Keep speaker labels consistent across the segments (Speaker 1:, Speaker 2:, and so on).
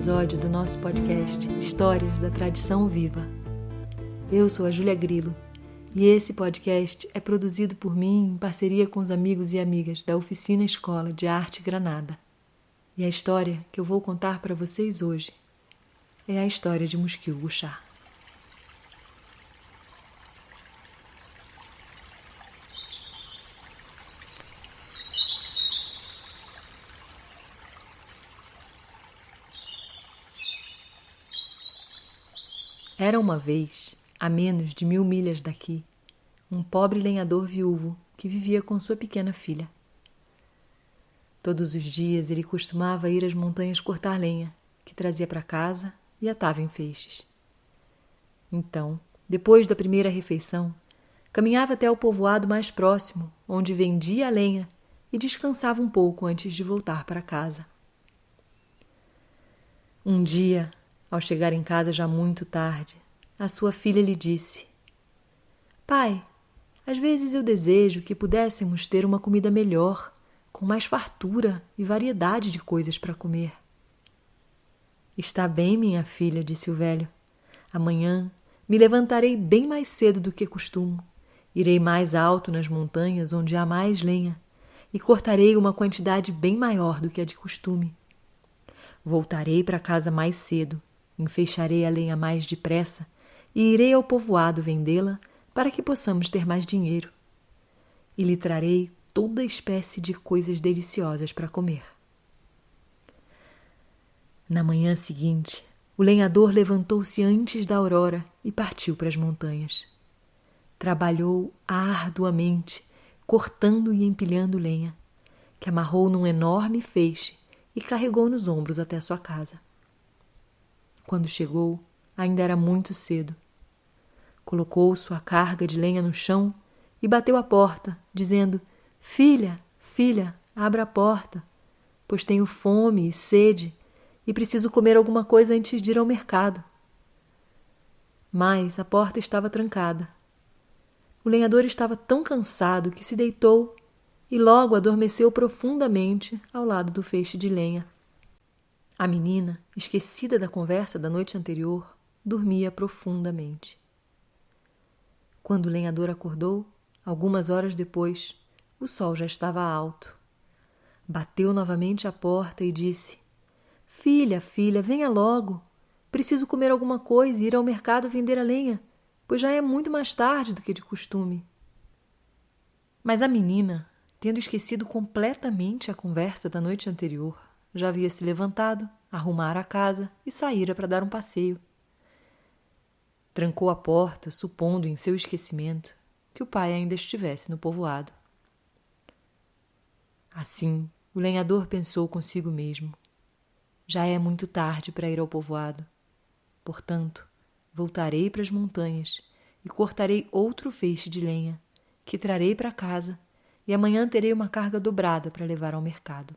Speaker 1: episódio do nosso podcast Histórias da Tradição Viva. Eu sou a Júlia Grilo e esse podcast é produzido por mim em parceria com os amigos e amigas da Oficina Escola de Arte Granada. E a história que eu vou contar para vocês hoje é a história de Muskil Gusha. Era uma vez, a menos de 1000 milhas daqui, um pobre lenhador viúvo que vivia com sua pequena filha. Todos os dias ele costumava ir às montanhas cortar lenha, que trazia para casa e atava em feixes. Então, depois da primeira refeição, caminhava até o povoado mais próximo, onde vendia a lenha e descansava um pouco antes de voltar para casa. Um dia, ao chegar em casa já muito tarde, a sua filha lhe disse: "Pai, às vezes eu desejo que pudéssemos ter uma comida melhor, com mais fartura e variedade de coisas para comer." "Está bem, minha filha", disse o velho. "Amanhã me levantarei bem mais cedo do que costumo. Irei mais alto nas montanhas onde há mais lenha e cortarei uma quantidade bem maior do que a de costume. Voltarei para casa mais cedo, enfeixarei a lenha mais depressa e irei ao povoado vendê-la para que possamos ter mais dinheiro. E lhe trarei toda espécie de coisas deliciosas para comer." Na manhã seguinte, o lenhador levantou-se antes da aurora e partiu para as montanhas. Trabalhou arduamente, cortando e empilhando lenha, que amarrou num enorme feixe e carregou nos ombros até sua casa. Quando chegou, ainda era muito cedo. Colocou sua carga de lenha no chão e bateu à porta, dizendo: "Filha, filha, abra a porta, pois tenho fome e sede e preciso comer alguma coisa antes de ir ao mercado." Mas a porta estava trancada. O lenhador estava tão cansado que se deitou e logo adormeceu profundamente ao lado do feixe de lenha. A menina, esquecida da conversa da noite anterior, dormia profundamente. Quando o lenhador acordou, algumas horas depois, o sol já estava alto. Bateu novamente à porta e disse: "Filha, filha, venha logo. Preciso comer alguma coisa e ir ao mercado vender a lenha, pois já é muito mais tarde do que de costume." Mas a menina, tendo esquecido completamente a conversa da noite anterior, já havia se levantado, arrumara a casa e saíra para dar um passeio. Trancou a porta, supondo em seu esquecimento que o pai ainda estivesse no povoado. Assim, o lenhador pensou consigo mesmo: "Já é muito tarde para ir ao povoado. Portanto, voltarei para as montanhas e cortarei outro feixe de lenha, que trarei para casa, e amanhã terei uma carga dobrada para levar ao mercado."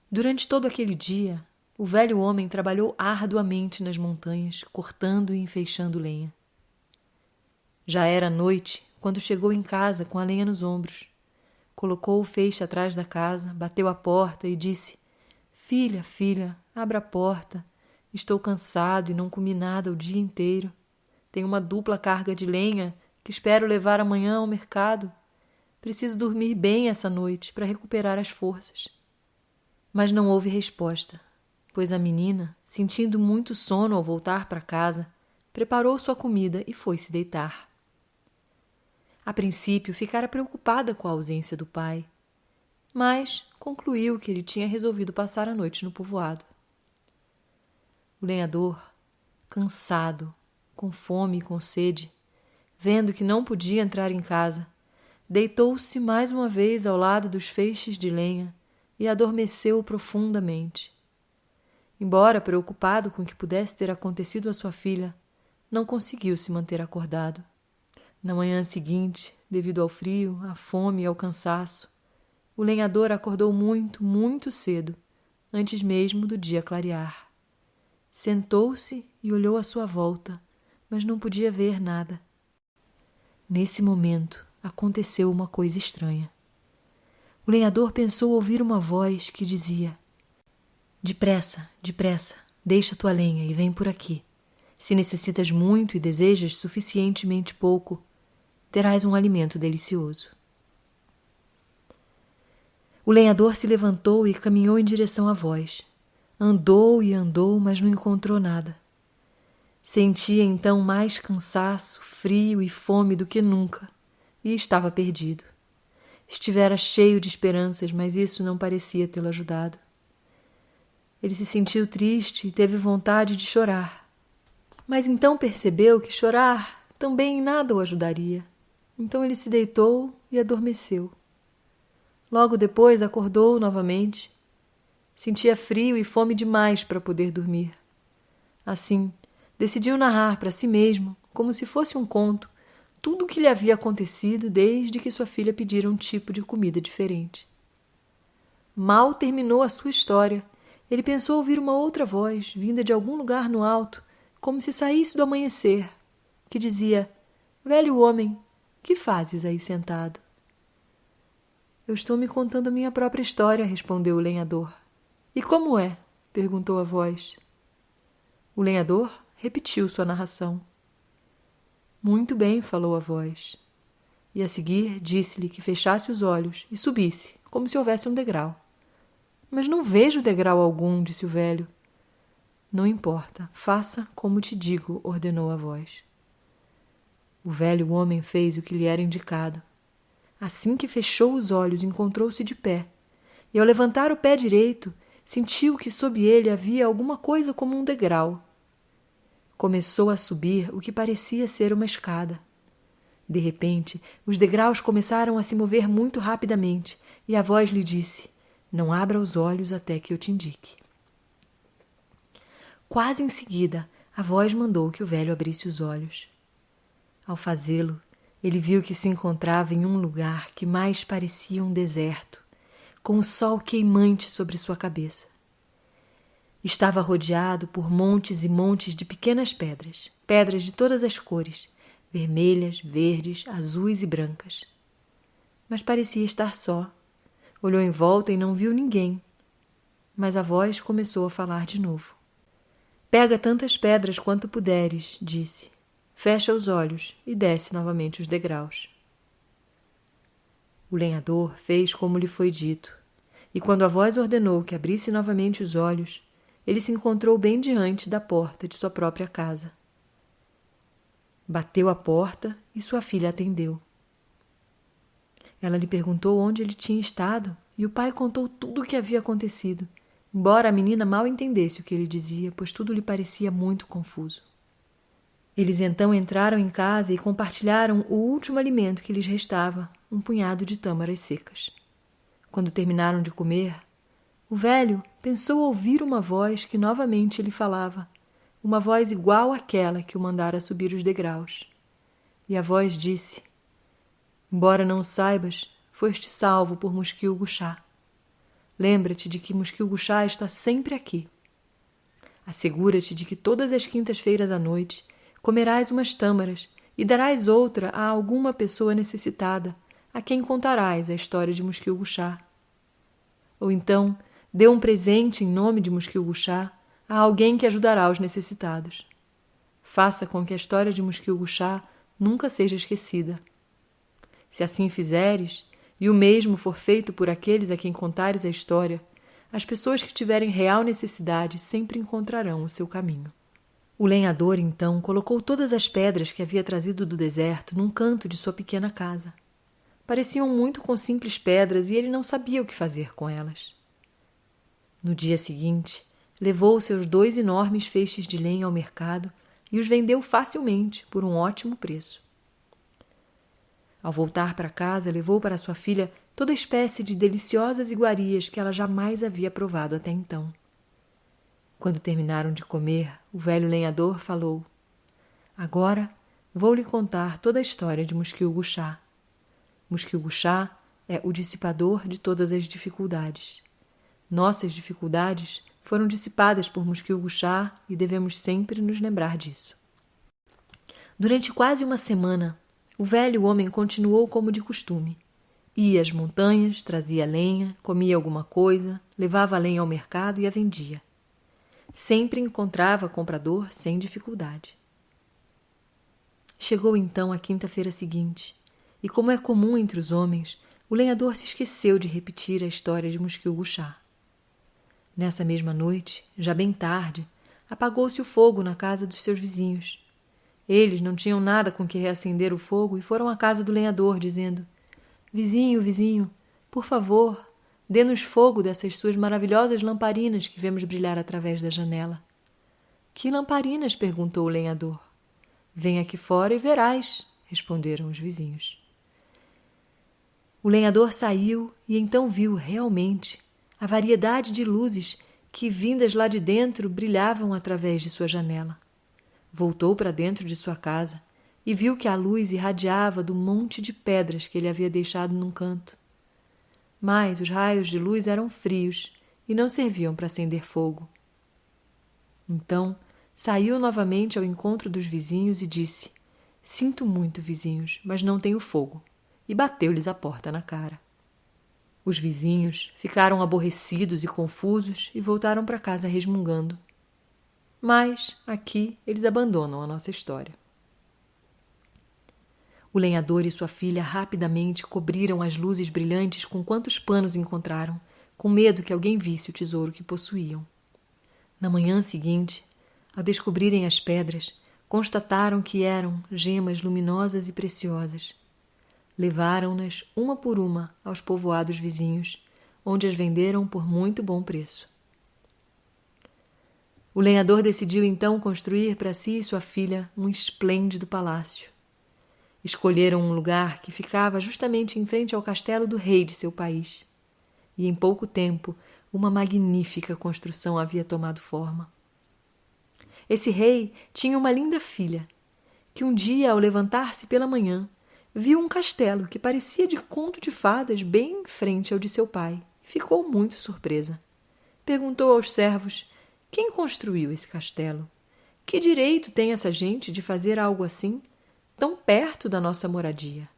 Speaker 1: Durante todo aquele dia, o velho homem trabalhou arduamente nas montanhas, cortando e enfeixando lenha. Já era noite quando chegou em casa com a lenha nos ombros. Colocou o feixe atrás da casa, bateu à porta e disse: "Filha, filha, abra a porta. Estou cansado e não comi nada o dia inteiro. Tenho uma dupla carga de lenha que espero levar amanhã ao mercado. Preciso dormir bem essa noite para recuperar as forças." Mas não houve resposta, pois a menina, sentindo muito sono ao voltar para casa, preparou sua comida e foi se deitar. A princípio, ficara preocupada com a ausência do pai, mas concluiu que ele tinha resolvido passar a noite no povoado. O lenhador, cansado, com fome e com sede, vendo que não podia entrar em casa, deitou-se mais uma vez ao lado dos feixes de lenha e adormeceu profundamente. Embora preocupado com o que pudesse ter acontecido à sua filha, não conseguiu se manter acordado. Na manhã seguinte, devido ao frio, à fome e ao cansaço, o lenhador acordou muito, muito cedo, antes mesmo do dia clarear. Sentou-se e olhou à sua volta, mas não podia ver nada. Nesse momento, aconteceu uma coisa estranha. O lenhador pensou ouvir uma voz que dizia: Depressa, depressa, deixa tua lenha e vem por aqui. Se necessitas muito e desejas suficientemente pouco, terás um alimento delicioso. O lenhador se levantou e caminhou em direção à voz. Andou e andou, mas não encontrou nada. Sentia então mais cansaço, frio e fome do que nunca, e estava perdido. Estivera cheio de esperanças, mas isso não parecia tê-lo ajudado. Ele se sentiu triste e teve vontade de chorar. Mas então percebeu que chorar também em nada o ajudaria. Então ele se deitou e adormeceu. Logo depois acordou novamente. Sentia frio e fome demais para poder dormir. Assim, decidiu narrar para si mesmo, como se fosse um conto, tudo o que lhe havia acontecido desde que sua filha pedira um tipo de comida diferente. Mal terminou a sua história, ele pensou ouvir uma outra voz, vinda de algum lugar no alto, como se saísse do amanhecer, que dizia: "Velho homem, que fazes aí sentado?" "Eu estou me contando a minha própria história", respondeu o lenhador. "E como é?" perguntou a voz. O lenhador repetiu sua narração. "Muito bem", falou a voz. E a seguir disse-lhe que fechasse os olhos e subisse, como se houvesse um degrau. "Mas não vejo degrau algum", disse o velho. "Não importa, faça como te digo", ordenou a voz. O velho homem fez o que lhe era indicado. Assim que fechou os olhos, encontrou-se de pé, e ao levantar o pé direito, sentiu que sob ele havia alguma coisa como um degrau. Começou a subir o que parecia ser uma escada. De repente, os degraus começaram a se mover muito rapidamente, e a voz lhe disse: "Não abra os olhos até que eu te indique." Quase em seguida, a voz mandou que o velho abrisse os olhos. Ao fazê-lo, ele viu que se encontrava em um lugar que mais parecia um deserto, com o sol queimante sobre sua cabeça. Estava rodeado por montes e montes de pequenas pedras, pedras de todas as cores, vermelhas, verdes, azuis e brancas. Mas parecia estar só. Olhou em volta e não viu ninguém. Mas a voz começou a falar de novo. "Pega tantas pedras quanto puderes", disse. "Fecha os olhos e desce novamente os degraus." O lenhador fez como lhe foi dito, e quando a voz ordenou que abrisse novamente os olhos, ele se encontrou bem diante da porta de sua própria casa. Bateu à porta e sua filha atendeu. Ela lhe perguntou onde ele tinha estado, e o pai contou tudo o que havia acontecido, embora a menina mal entendesse o que ele dizia, pois tudo lhe parecia muito confuso. Eles então entraram em casa e compartilharam o último alimento que lhes restava, um punhado de tâmaras secas. Quando terminaram de comer, o velho pensou ouvir uma voz que novamente lhe falava, uma voz igual àquela que o mandara subir os degraus. E a voz disse: "Embora não o saibas, foste salvo por Muskil-Gushá. Lembra-te de que Muskil-Gushá está sempre aqui. Assegura-te de que todas as quintas-feiras à noite comerás umas tâmaras e darás outra a alguma pessoa necessitada, a quem contarás a história de Muskil-Gushá. Ou então, dê um presente em nome de Muskil-Gushá a alguém que ajudará os necessitados. Faça com que a história de Muskil-Gushá nunca seja esquecida. Se assim fizeres, e o mesmo for feito por aqueles a quem contares a história, as pessoas que tiverem real necessidade sempre encontrarão o seu caminho." O lenhador, então, colocou todas as pedras que havia trazido do deserto num canto de sua pequena casa. Pareciam muito com simples pedras e ele não sabia o que fazer com elas. No dia seguinte, levou seus 2 enormes feixes de lenha ao mercado e os vendeu facilmente por um ótimo preço. Ao voltar para casa, levou para sua filha toda espécie de deliciosas iguarias que ela jamais havia provado até então. Quando terminaram de comer, o velho lenhador falou: "Agora vou lhe contar toda a história de Muskil-Gushá. Muskil-Gushá é o dissipador de todas as dificuldades. Nossas dificuldades foram dissipadas por Muskil-Gushá e devemos sempre nos lembrar disso." Durante quase uma semana, o velho homem continuou como de costume. Ia às montanhas, trazia lenha, comia alguma coisa, levava a lenha ao mercado e a vendia. sempre encontrava comprador sem dificuldade. Chegou então a quinta-feira seguinte, e como é comum entre os homens, o lenhador se esqueceu de repetir a história de Muskil-Gushá. Nessa mesma noite, já bem tarde, apagou-se o fogo na casa dos seus vizinhos. Eles não tinham nada com que reacender o fogo e foram à casa do lenhador, dizendo: Vizinho, vizinho, por favor, dê-nos fogo dessas suas maravilhosas lamparinas que vemos brilhar através da janela. Que lamparinas? Perguntou o lenhador. Vem aqui fora e verás, responderam os vizinhos. O lenhador saiu e então viu realmente a variedade de luzes que, vindas lá de dentro, brilhavam através de sua janela. Voltou para dentro de sua casa e viu que a luz irradiava do monte de pedras que ele havia deixado num canto. Mas os raios de luz eram frios e não serviam para acender fogo. Então, saiu novamente ao encontro dos vizinhos e disse: Sinto muito, vizinhos, mas não tenho fogo. E bateu-lhes a porta na cara. Os vizinhos ficaram aborrecidos e confusos e voltaram para casa resmungando. Mas, aqui, eles abandonam a nossa história. O lenhador e sua filha rapidamente cobriram as luzes brilhantes com quantos panos encontraram, com medo que alguém visse o tesouro que possuíam. Na manhã seguinte, ao descobrirem as pedras, constataram que eram gemas luminosas e preciosas. Levaram-nas uma por uma aos povoados vizinhos, onde as venderam por muito bom preço. O lenhador decidiu então construir para si e sua filha um esplêndido palácio. Escolheram um lugar que ficava justamente em frente ao castelo do rei de seu país. E em pouco tempo, uma magnífica construção havia tomado forma. Esse rei tinha uma linda filha, que um dia, ao levantar-se pela manhã, viu um castelo que parecia de conto de fadas bem em frente ao de seu pai e ficou muito surpresa. Perguntou aos servos: quem construiu esse castelo? Que direito tem essa gente de fazer algo assim, tão perto da nossa moradia?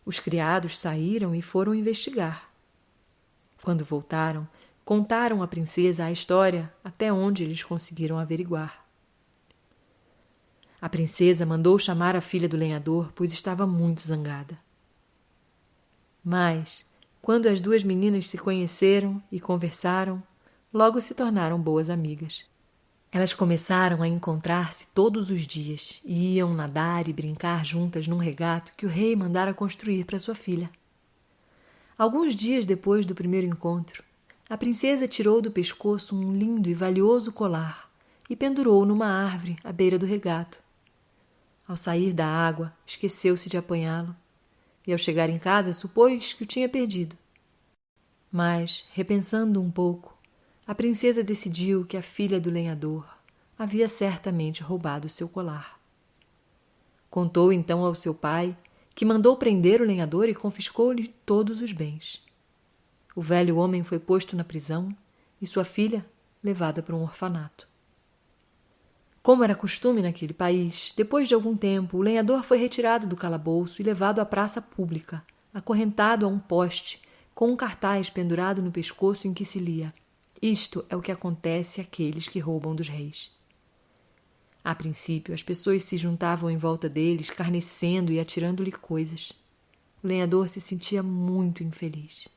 Speaker 1: Os criados saíram e foram investigar. Quando voltaram, contaram à princesa a história até onde eles conseguiram averiguar. A princesa mandou chamar a filha do lenhador, pois estava muito zangada. Mas, quando as duas meninas se conheceram e conversaram, logo se tornaram boas amigas. Elas começaram a encontrar-se todos os dias e iam nadar e brincar juntas num regato que o rei mandara construir para sua filha. Alguns dias depois do primeiro encontro, a princesa tirou do pescoço um lindo e valioso colar e pendurou-o numa árvore à beira do regato. Ao sair da água, esqueceu-se de apanhá-lo e, ao chegar em casa, supôs que o tinha perdido. Mas, repensando um pouco, a princesa decidiu que a filha do lenhador havia certamente roubado seu colar. Contou então ao seu pai, que mandou prender o lenhador e confiscou-lhe todos os bens. O velho homem foi posto na prisão e sua filha levada para um orfanato. Como era costume naquele país, depois de algum tempo, o lenhador foi retirado do calabouço e levado à praça pública, acorrentado a um poste, com um cartaz pendurado no pescoço em que se lia: Isto é o que acontece àqueles que roubam dos reis. A princípio, as pessoas se juntavam em volta dele, escarnecendo e atirando-lhe coisas. O lenhador se sentia muito infeliz.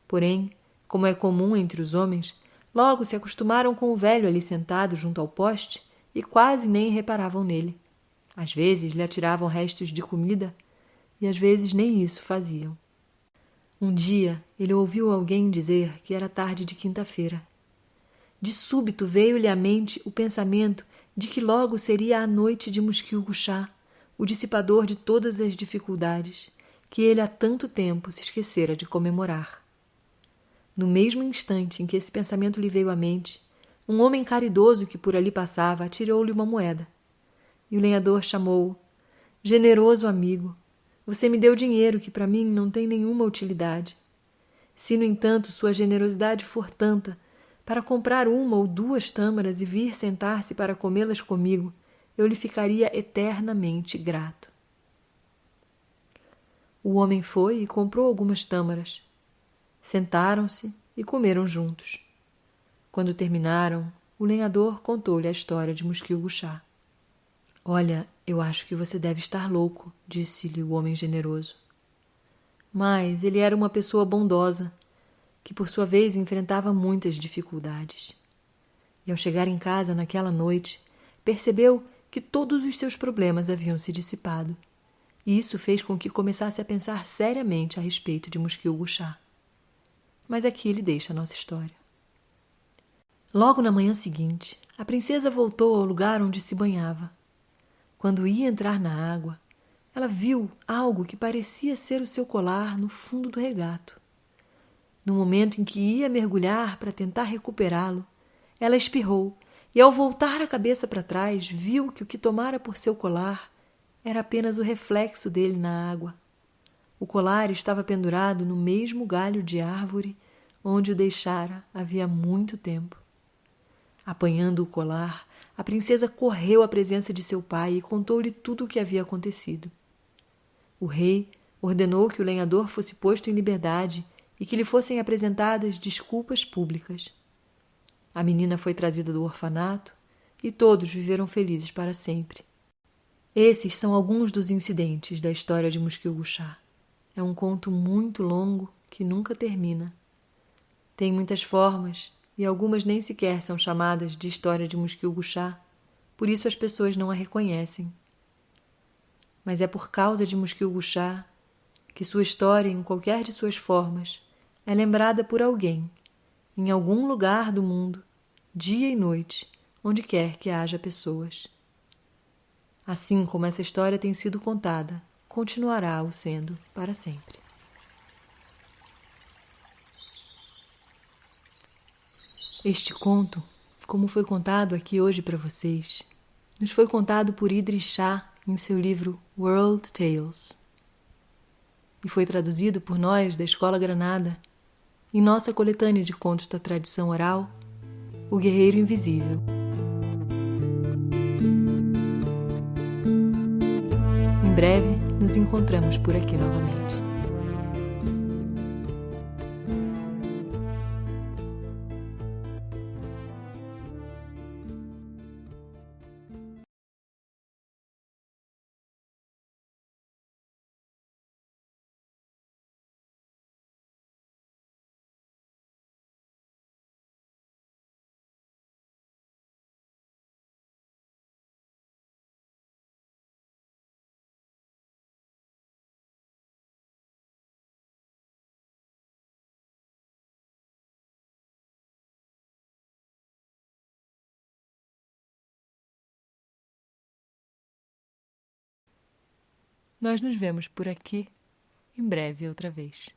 Speaker 1: Porém, como é comum entre os homens, logo se acostumaram com o velho ali sentado junto ao poste e quase nem reparavam nele. Às vezes lhe atiravam restos de comida e às vezes nem isso faziam. Um dia ele ouviu alguém dizer que era tarde de quinta-feira. De súbito veio-lhe à mente o pensamento de que logo seria a noite de Muskil-Gushá, o dissipador de todas as dificuldades, que ele há tanto tempo se esquecera de comemorar. No mesmo instante em que esse pensamento lhe veio à mente, um homem caridoso que por ali passava atirou-lhe uma moeda. E o lenhador chamou-o: Generoso amigo, você me deu dinheiro que para mim não tem nenhuma utilidade. Se, no entanto, sua generosidade for tanta para comprar uma ou duas tâmaras e vir sentar-se para comê-las comigo, eu lhe ficaria eternamente grato. O homem foi e comprou algumas tâmaras. Sentaram-se e comeram juntos. Quando terminaram, o lenhador contou-lhe a história de Muskil-Gushá. Olha, eu acho que você deve estar louco, disse-lhe o homem generoso. Mas ele era uma pessoa bondosa, que por sua vez enfrentava muitas dificuldades. E ao chegar em casa naquela noite, percebeu que todos os seus problemas haviam se dissipado. E isso fez com que começasse a pensar seriamente a respeito de Muskil-Gushá. Mas aqui ele deixa a nossa história. Logo na manhã seguinte, a princesa voltou ao lugar onde se banhava. Quando ia entrar na água, ela viu algo que parecia ser o seu colar no fundo do regato. No momento em que ia mergulhar para tentar recuperá-lo, ela espirrou e, ao voltar a cabeça para trás, viu que o que tomara por seu colar era apenas o reflexo dele na água. O colar estava pendurado no mesmo galho de árvore onde o deixara havia muito tempo. Apanhando o colar, a princesa correu à presença de seu pai e contou-lhe tudo o que havia acontecido. O rei ordenou que o lenhador fosse posto em liberdade e que lhe fossem apresentadas desculpas públicas. A menina foi trazida do orfanato e todos viveram felizes para sempre. Esses são alguns dos incidentes da história de Muskil-Gushá. É um conto muito longo que nunca termina. Tem muitas formas e algumas nem sequer são chamadas de história de Muskil-Gushá, por isso as pessoas não a reconhecem. Mas é por causa de Muskil-Gushá que sua história, em qualquer de suas formas, é lembrada por alguém, em algum lugar do mundo, dia e noite, onde quer que haja pessoas. Assim como essa história tem sido contada, continuará o sendo para sempre. Este conto, como foi contado aqui hoje para vocês, nos foi contado por Idries Shah em seu livro World Tales e foi traduzido por nós da Escola Granada em nossa coletânea de contos da tradição oral, O Guerreiro Invisível. Em breve nos encontramos por aqui novamente. Nós nos vemos por aqui em breve outra vez.